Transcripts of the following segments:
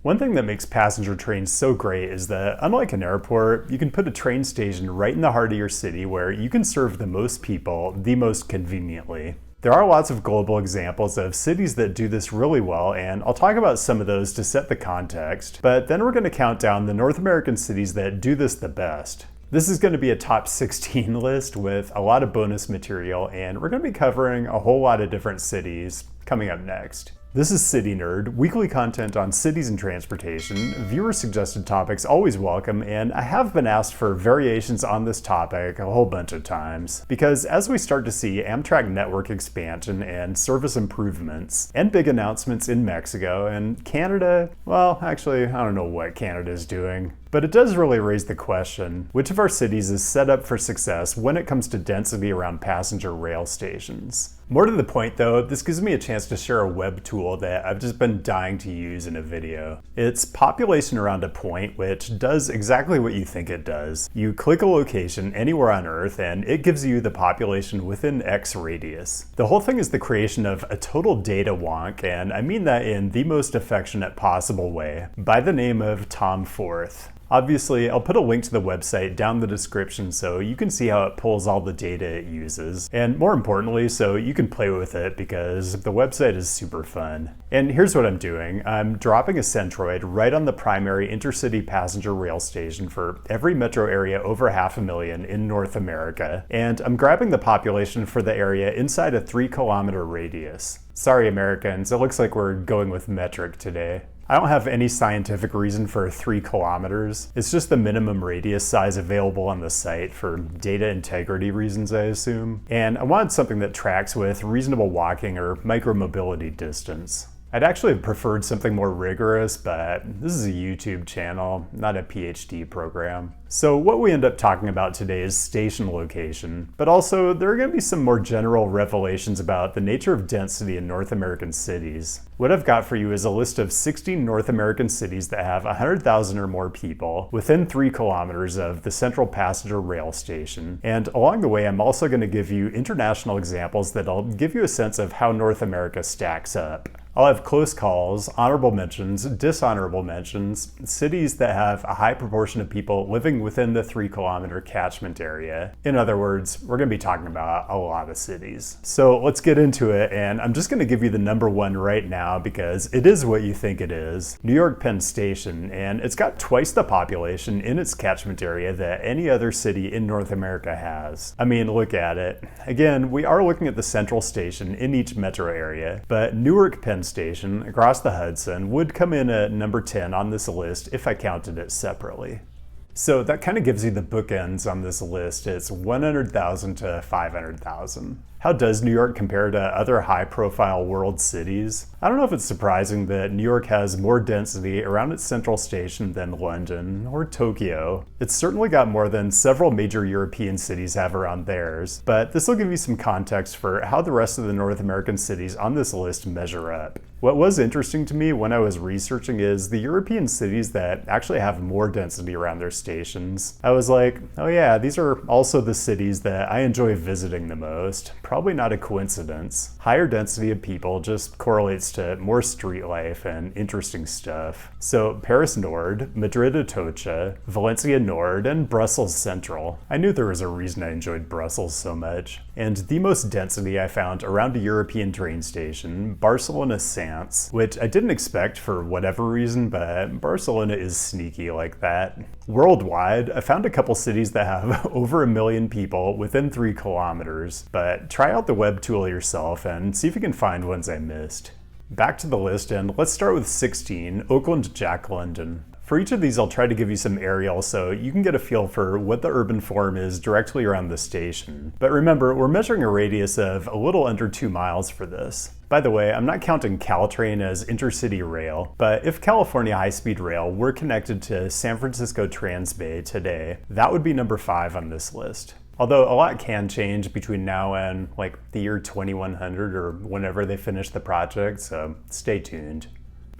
One thing that makes passenger trains so great is that, unlike an airport, you can put a train station right in the heart of your city where you can serve the most people the most conveniently. There are lots of global examples of cities that do this really well, and I'll talk about some of those to set the context, but then we're going to count down the North American cities that do this the best. This is going to be a top 16 list with a lot of bonus material, and we're going to be covering a whole lot of different cities coming up next. This is CityNerd, weekly content on cities and transportation. Viewer-suggested topics always welcome, and I have been asked for variations on this topic a whole bunch of times. Because as we start to see Amtrak network expansion and service improvements, and big announcements in Mexico and Canada, well, actually, I don't know what Canada is doing. But it does really raise the question, which of our cities is set up for success when it comes to density around passenger rail stations? More to the point though, this gives me a chance to share a web tool that I've just been dying to use in a video. It's population around a point, which does exactly what you think it does. You click a location anywhere on Earth and it gives you the population within X radius. The whole thing is the creation of a total data wonk, and I mean that in the most affectionate possible way, by the name of Tom Forth. Obviously, I'll put a link to the website down in the description so you can see how it pulls all the data it uses. And more importantly, so you can play with it because the website is super fun. And here's what I'm doing. I'm dropping a centroid right on the primary intercity passenger rail station for every metro area over 500,000 in North America. And I'm grabbing the population for the area inside a 3-kilometer radius. Sorry, Americans, it looks like we're going with metric today. I don't have any scientific reason for 3 kilometers. It's just the minimum radius size available on the site for data integrity reasons, I assume. And I wanted something that tracks with reasonable walking or micromobility distance. I'd actually have preferred something more rigorous, but this is a YouTube channel, not a PhD program. So what we end up talking about today is station location, but also there are going to be some more general revelations about the nature of density in North American cities. What I've got for you is a list of 16 North American cities that have 100,000 or more people within 3 kilometers of the central passenger rail station. And along the way, I'm also going to give you international examples that'll give you a sense of how North America stacks up. I'll have close calls, honorable mentions, dishonorable mentions, cities that have a high proportion of people living within the 3-kilometer catchment area. In other words, we're going to be talking about a lot of cities. So let's get into it, and I'm just going to give you the number one right now because it is what you think it is. New York Penn Station, and it's got twice the population in its catchment area that any other city in North America has. I mean, look at it. Again, we are looking at the central station in each metro area, but Newark Penn Station across the Hudson would come in at number 10 on this list if I counted it separately. So that kind of gives you the bookends on this list. It's 100,000 to 500,000. How does New York compare to other high-profile world cities? I don't know if it's surprising that New York has more density around its central station than London or Tokyo. It's certainly got more than several major European cities have around theirs, but this will give you some context for how the rest of the North American cities on this list measure up. What was interesting to me when I was researching is the European cities that actually have more density around their stations. I was like, oh yeah, these are also the cities that I enjoy visiting the most. Probably not a coincidence. Higher density of people just correlates to more street life and interesting stuff. So Paris Nord, Madrid Atocha, Valencia Nord, and Brussels Central. I knew there was a reason I enjoyed Brussels so much. And the most density I found around a European train station, Barcelona Sants, which I didn't expect for whatever reason, but Barcelona is sneaky like that. Worldwide, I found a couple cities that have over 1 million people within 3 kilometers, but try out the web tool yourself and see if you can find ones I missed. Back to the list, and let's start with 16, Oakland Jack London. For each of these, I'll try to give you some aerial so you can get a feel for what the urban form is directly around the station. But remember, we're measuring a radius of a little under 2 miles for this. By the way, I'm not counting Caltrain as intercity rail, but if California high-speed rail were connected to San Francisco Transbay today, that would be number 5 on this list. Although a lot can change between now and like the year 2100 or whenever they finish the project, so stay tuned.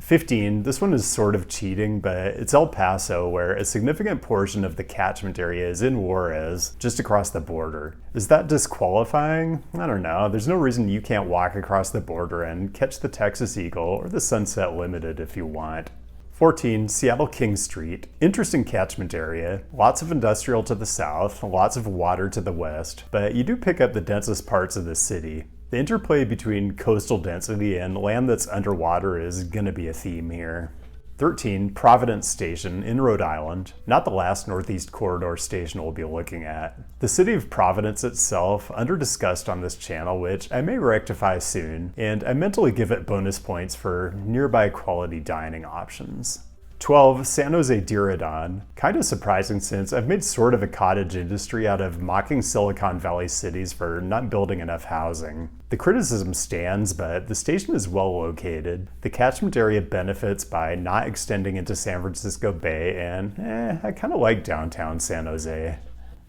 15, this one is sort of cheating, but it's El Paso, where a significant portion of the catchment area is in Juarez, just across the border. Is that disqualifying? I don't know. There's no reason you can't walk across the border and catch the Texas Eagle or the Sunset Limited if you want. 14, Seattle King Street. Interesting catchment area, lots of industrial to the south, lots of water to the west, but you do pick up the densest parts of the city. The interplay between coastal density and land that's underwater is gonna be a theme here. 13, Providence Station in Rhode Island. Not the last Northeast Corridor station we'll be looking at. The city of Providence itself, under-discussed on this channel, which I may rectify soon, and I mentally give it bonus points for nearby quality dining options. 12, San Jose Diridon. Kinda surprising since I've made sort of a cottage industry out of mocking Silicon Valley cities for not building enough housing. The criticism stands, but the station is well located. The catchment area benefits by not extending into San Francisco Bay, and I kinda like downtown San Jose.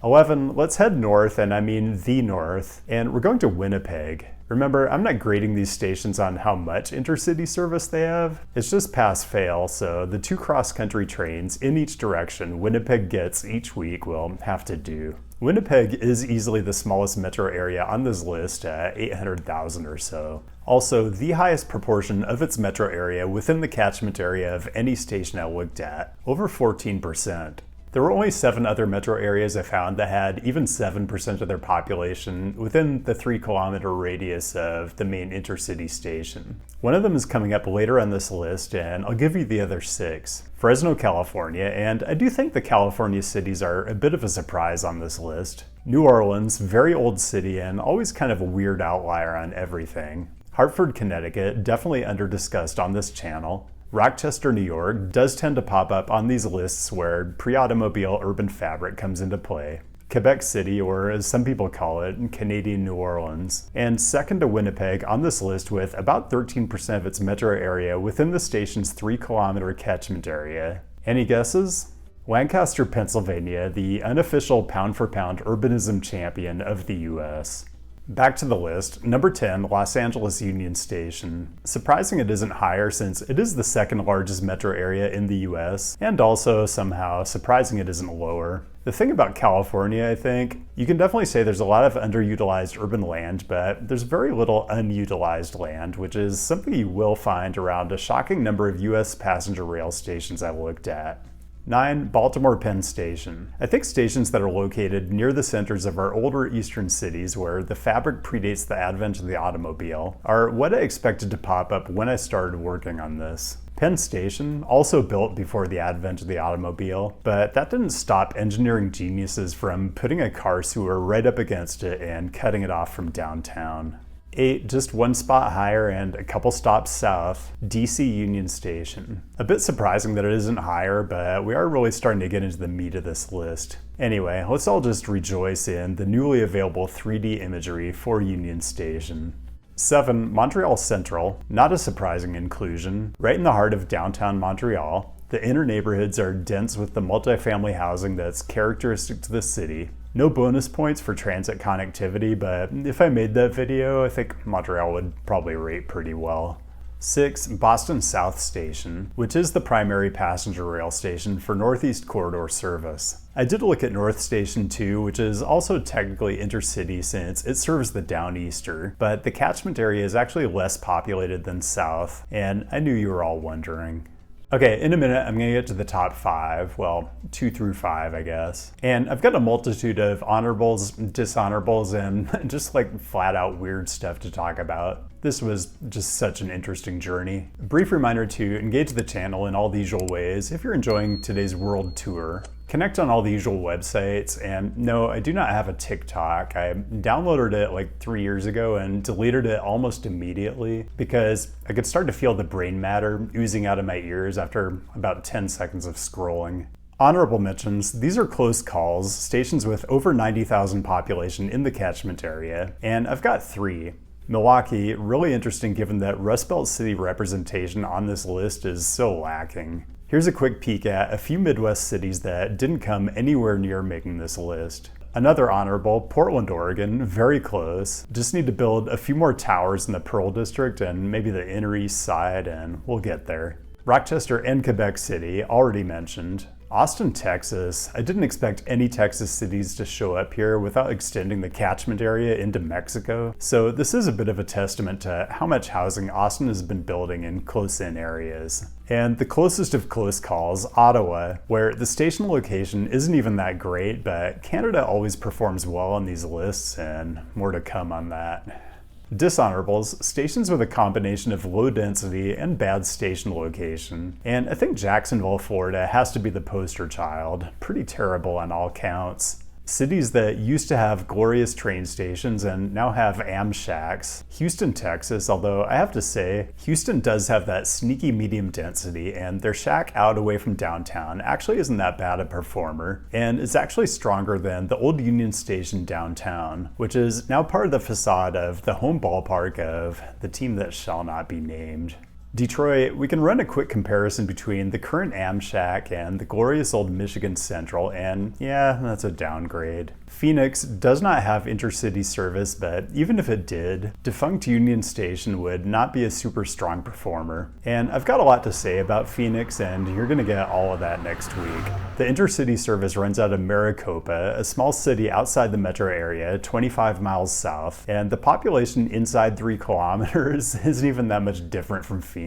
11, let's head north, and I mean the north, and we're going to Winnipeg. Remember, I'm not grading these stations on how much intercity service they have. It's just pass-fail, so the 2 cross-country trains in each direction Winnipeg gets each week will have to do. Winnipeg is easily the smallest metro area on this list at 800,000 or so. Also, the highest proportion of its metro area within the catchment area of any station I looked at, over 14%. There were only 7 other metro areas I found that had even 7% of their population within the 3-kilometer radius of the main intercity station. One of them is coming up later on this list, and I'll give you the other 6. Fresno, California, and I do think the California cities are a bit of a surprise on this list. New Orleans, very old city and always kind of a weird outlier on everything. Hartford, Connecticut, definitely under-discussed on this channel. Rochester, New York does tend to pop up on these lists where pre-automobile urban fabric comes into play. Quebec City, or as some people call it, Canadian New Orleans. And second to Winnipeg on this list with about 13% of its metro area within the station's 3-kilometer catchment area. Any guesses? Lancaster, Pennsylvania, the unofficial pound-for-pound urbanism champion of the US. Back to the list, number 10, Los Angeles Union Station. Surprising it isn't higher since it is the 2nd largest metro area in the US, and also somehow surprising it isn't lower. The thing about California, I think, you can definitely say there's a lot of underutilized urban land, but there's very little unutilized land, which is something you will find around a shocking number of US passenger rail stations I looked at. 9, Baltimore Penn Station. I think stations that are located near the centers of our older eastern cities where the fabric predates the advent of the automobile are what I expected to pop up when I started working on this. Penn Station, also built before the advent of the automobile, but that didn't stop engineering geniuses from putting a car sewer right up against it and cutting it off from downtown. 8, just 1 spot higher and a couple stops south, DC Union Station. A bit surprising that it isn't higher, but we are really starting to get into the meat of this list. Anyway, let's all just rejoice in the newly available 3D imagery for Union Station. 7, Montreal Central, not a surprising inclusion, right in the heart of downtown Montreal. The inner neighborhoods are dense with the multifamily housing that's characteristic to the city. No bonus points for transit connectivity, but if I made that video, I think Montreal would probably rate pretty well. 6, Boston South Station, which is the primary passenger rail station for Northeast Corridor service. I did look at North Station too, which is also technically intercity since it serves the Downeaster, but the catchment area is actually less populated than South, and I knew you were all wondering. Okay, in a minute, I'm gonna get to the top 5, well, 2 through 5, I guess. And I've got a multitude of honorables, dishonorables, and just like flat out weird stuff to talk about. This was just such an interesting journey. A brief reminder to engage the channel in all the usual ways if you're enjoying today's world tour. Connect on all the usual websites, and no, I do not have a TikTok. I downloaded it like 3 years ago and deleted it almost immediately because I could start to feel the brain matter oozing out of my ears after about 10 seconds of scrolling. Honorable mentions, these are close calls, stations with over 90,000 population in the catchment area, and I've got 3. Milwaukee, really interesting given that Rust Belt city representation on this list is so lacking. Here's a quick peek at a few Midwest cities that didn't come anywhere near making this list. Another honorable, Portland, Oregon, very close. Just need to build a few more towers in the Pearl District and maybe the inner east side, and we'll get there. Rochester and Quebec City, already mentioned. Austin, Texas. I didn't expect any Texas cities to show up here without extending the catchment area into Mexico. So this is a bit of a testament to how much housing Austin has been building in close-in areas. And the closest of close calls, Ottawa, where the station location isn't even that great, but Canada always performs well on these lists, and more to come on that. Dishonorables, stations with a combination of low density and bad station location. And I think Jacksonville, Florida has to be the poster child. Pretty terrible on all counts. Cities that used to have glorious train stations and now have Amshacks. Houston, Texas, although I have to say, Houston does have that sneaky medium density, and their shack out away from downtown actually isn't that bad a performer, and it's actually stronger than the old Union Station downtown, which is now part of the facade of the home ballpark of the team that shall not be named. Detroit, we can run a quick comparison between the current Amshack and the glorious old Michigan Central, and yeah, that's a downgrade. Phoenix does not have intercity service, but even if it did, defunct Union Station would not be a super strong performer. And I've got a lot to say about Phoenix, and you're gonna get all of that next week. The intercity service runs out of Maricopa, a small city outside the metro area, 25 miles south, and the population inside 3 kilometers isn't even that much different from Phoenix.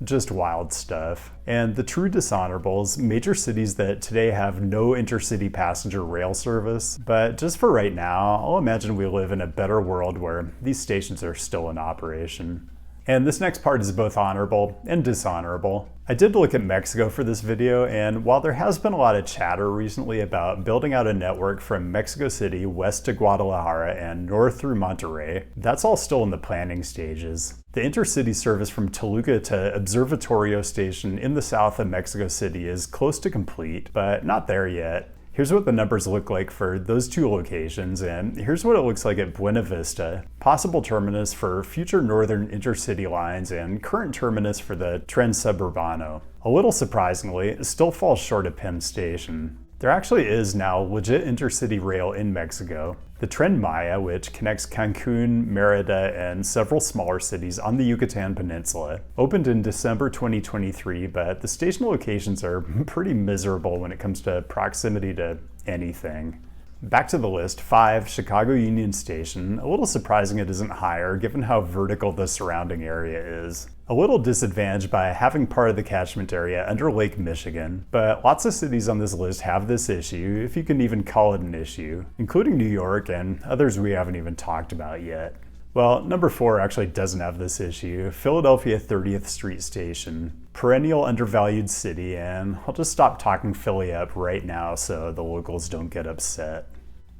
Just wild stuff. And the true dishonorables, major cities that today have no intercity passenger rail service, but just for right now, I'll imagine we live in a better world where these stations are still in operation. And this next part is both honorable and dishonorable. I did look at Mexico for this video, and while there has been a lot of chatter recently about building out a network from Mexico City west to Guadalajara and north through Monterrey, that's all still in the planning stages. The intercity service from Toluca to Observatorio Station in the south of Mexico City is close to complete, but not there yet. Here's what the numbers look like for those 2 locations, and here's what it looks like at Buena Vista, possible terminus for future northern intercity lines and current terminus for the Tren Suburbano. A little surprisingly, it still falls short of Penn Station. There actually is now legit intercity rail in Mexico. The Tren Maya, which connects Cancun, Merida, and several smaller cities on the Yucatan Peninsula, opened in December 2023, but the station locations are pretty miserable when it comes to proximity to anything. Back to the list, 5, Chicago Union Station. A little surprising it isn't higher given how vertical the surrounding area is. A little disadvantaged by having part of the catchment area under Lake Michigan, but lots of cities on this list have this issue, if you can even call it an issue, including New York and others we haven't even talked about yet. Well, number 4 actually doesn't have this issue, Philadelphia 30th Street Station. Perennial undervalued city, and I'll just stop talking Philly up right now so the locals don't get upset.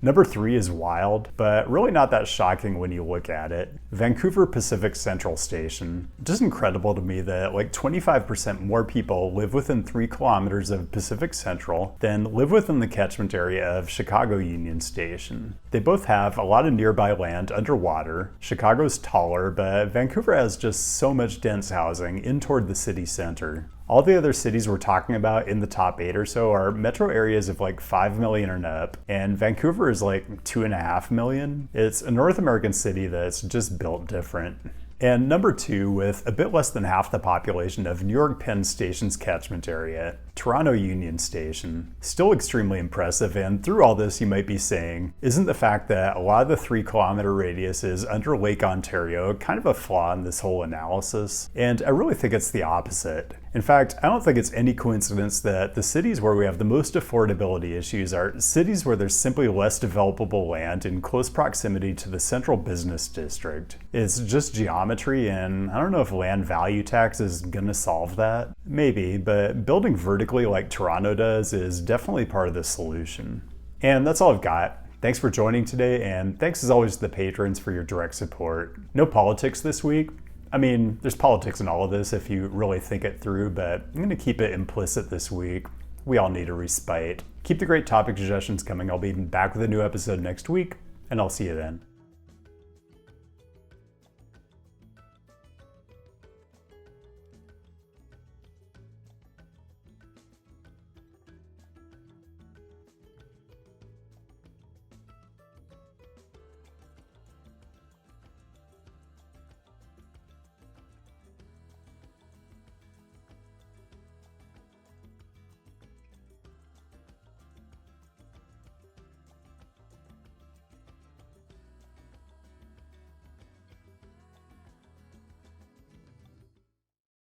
Number 3 is wild, but really not that shocking when you look at it. Vancouver Pacific Central Station. Just incredible to me that like 25% more people live within 3 kilometers of Pacific Central than live within the catchment area of Chicago Union Station. They both have a lot of nearby land underwater. Chicago's taller, but Vancouver has just so much dense housing in toward the city center. All the other cities we're talking about in the top 8 or so are metro areas of like 5 million and up, and Vancouver is like 2.5 million. It's a North American city that's just built different. And number 2, with a bit less than half the population of New York Penn Station's catchment area, Toronto Union Station. Still extremely impressive, and through all this you might be saying, isn't the fact that a lot of the 3-kilometer radius is under Lake Ontario kind of a flaw in this whole analysis? And I really think it's the opposite. In fact, I don't think it's any coincidence that the cities where we have the most affordability issues are cities where there's simply less developable land in close proximity to the central business district. It's just geometry, and I don't know if land value tax is gonna solve that. Maybe, but building vertically like Toronto does is definitely part of the solution. And that's all I've got. Thanks for joining today, and thanks as always to the patrons for your direct support. No politics this week. I mean, there's politics in all of this if you really think it through, but I'm gonna keep it implicit this week. We all need a respite. Keep the great topic suggestions coming. I'll be back with a new episode next week, and I'll see you then.